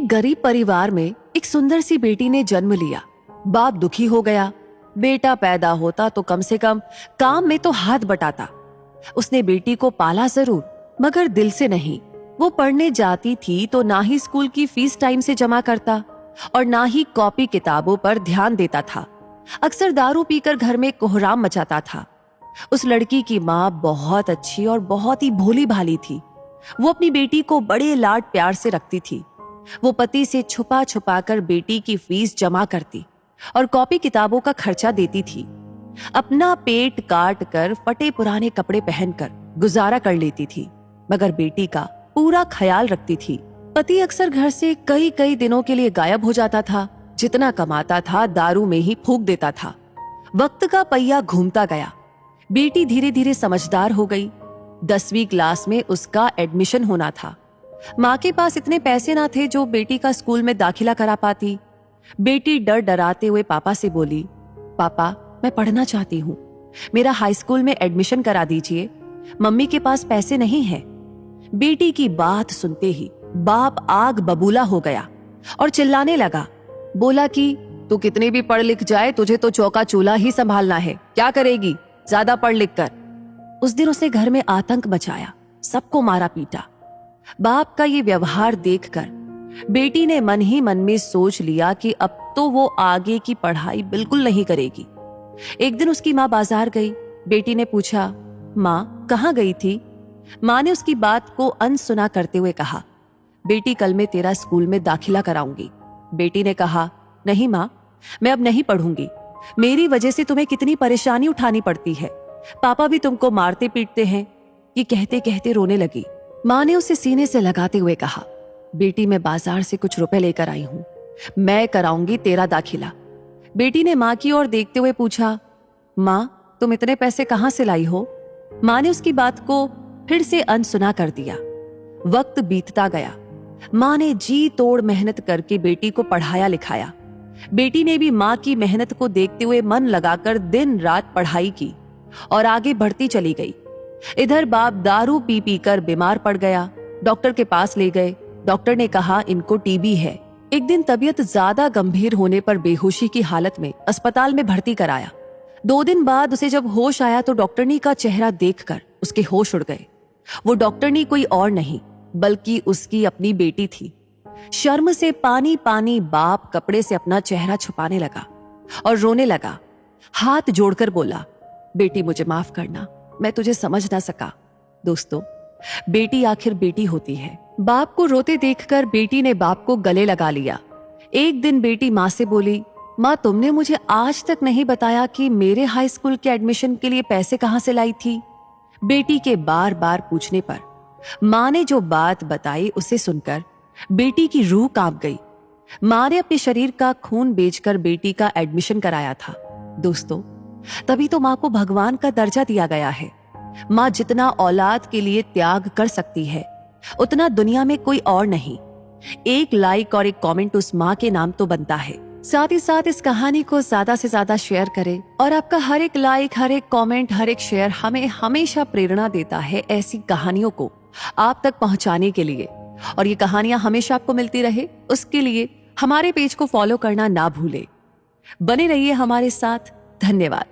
एक गरीब परिवार में एक सुंदर सी बेटी ने जन्म लिया। बाप दुखी हो गया। बेटा पैदा होता तो कम से कम काम में तो हाथ बटाता। उसने बेटी को पाला जरूर, मगर दिल से नहीं। वो पढ़ने जाती थी तो ना ही स्कूल की फीस टाइम से जमा करता और ना ही कॉपी किताबों पर ध्यान देता था। अक्सर दारू पीकर घर में कोहराम मचाता था। उस लड़की की माँ बहुत अच्छी और बहुत ही भोली भाली थी। वो अपनी बेटी को बड़े लाड प्यार से रखती थी। वो पति से छुपा छुपा कर बेटी की फीस जमा करती और कॉपी किताबों का खर्चा देती थी। अपना पेट काट कर फटे पुराने कपड़े पहनकर गुजारा कर लेती थी, मगर बेटी का पूरा ख्याल रखती थी। पति अक्सर घर से कई कई दिनों के लिए गायब हो जाता था। जितना कमाता था दारू में ही फूंक देता था। वक्त का पहिया घूमता गया। बेटी धीरे धीरे समझदार हो गई। 10वीं क्लास में उसका एडमिशन होना था। माँ के पास इतने पैसे ना थे जो बेटी का स्कूल में दाखिला करा पाती। बेटी डर डराते हुए पापा से बोली, पापा मैं पढ़ना चाहती हूँ, मेरा हाई स्कूल में एडमिशन करा दीजिए, मम्मी के पास पैसे नहीं है। बेटी की बात सुनते ही बाप आग बबूला हो गया और चिल्लाने लगा। बोला कि तू कितनी भी पढ़ लिख जाए, तुझे तो चौका चूल्हा ही संभालना है, क्या करेगी, ज्यादा पढ़ लिख कर। उस दिन उसने घर में आतंक मचाया, सबको मारा पीटा। बाप का ये व्यवहार देखकर बेटी ने मन ही मन में सोच लिया कि अब तो वो आगे की पढ़ाई बिल्कुल नहीं करेगी। एक दिन उसकी माँ बाजार गई। बेटी ने पूछा, माँ कहाँ गई थी? माँ ने उसकी बात को अनसुना करते हुए कहा, बेटी कल मैं तेरा स्कूल में दाखिला कराऊंगी। बेटी ने कहा, नहीं माँ, मैं अब नहीं पढ़ूंगी। मेरी वजह से तुम्हें कितनी परेशानी उठानी पड़ती है, पापा भी तुमको मारते पीटते हैं। ये कहते कहते रोने लगी। माँ ने उसे सीने से लगाते हुए कहा, बेटी मैं बाजार से कुछ रुपए लेकर आई हूं, मैं कराऊंगी तेरा दाखिला। बेटी ने माँ की ओर देखते हुए पूछा, माँ तुम इतने पैसे कहाँ से लाई हो? माँ ने उसकी बात को फिर से अनसुना कर दिया। वक्त बीतता गया। माँ ने जी तोड़ मेहनत करके बेटी को पढ़ाया लिखाया। बेटी ने भी माँ की मेहनत को देखते हुए मन लगाकर दिन रात पढ़ाई की और आगे बढ़ती चली गई। इधर बाप दारू पी पी कर बीमार पड़ गया। डॉक्टर के पास ले गए। डॉक्टर ने कहा इनको टीबी है। एक दिन तबीयत ज्यादा गंभीर होने पर बेहोशी की हालत में अस्पताल में भर्ती कराया। 2 दिन बाद उसे जब होश आया तो डॉक्टरनी का चेहरा देखकर उसके होश उड़ गए। वो डॉक्टरनी कोई और नहीं बल्कि उसकी अपनी बेटी थी। शर्म से पानी पानी बाप कपड़े से अपना चेहरा छुपाने लगा और रोने लगा। हाथ जोड़कर बोला, बेटी मुझे माफ करना, मैं तुझे समझ ना सका। दोस्तों, बेटी आखिर बेटी होती है। बाप को रोते देखकर बेटी ने बाप को गले लगा लिया। एक दिन बेटी माँ से बोली, माँ तुमने मुझे आज तक नहीं बताया कि मेरे हाई स्कूल के एडमिशन के लिए पैसे कहाँ से लाई थी। बेटी के बार बार पूछने पर माँ ने जो बात बताई उसे सुनकर बेटी की रूह कांप गई। माँ ने अपने शरीर का खून बेचकर बेटी का एडमिशन कराया था। दोस्तों, तभी तो माँ को भगवान का दर्जा दिया गया है। माँ जितना औलाद के लिए त्याग कर सकती है उतना दुनिया में कोई और नहीं। एक लाइक और एक कमेंट उस माँ के नाम तो बनता है। साथ ही साथ इस कहानी को ज्यादा से ज्यादा शेयर करें और आपका हर एक लाइक, हर एक कमेंट, हर एक शेयर हमें हमेशा प्रेरणा देता है ऐसी कहानियों को आप तक पहुंचाने के लिए। और ये कहानियां हमेशा आपको मिलती रहे उसके लिए हमारे पेज को फॉलो करना ना भूले। बने रहिए हमारे साथ। धन्यवाद।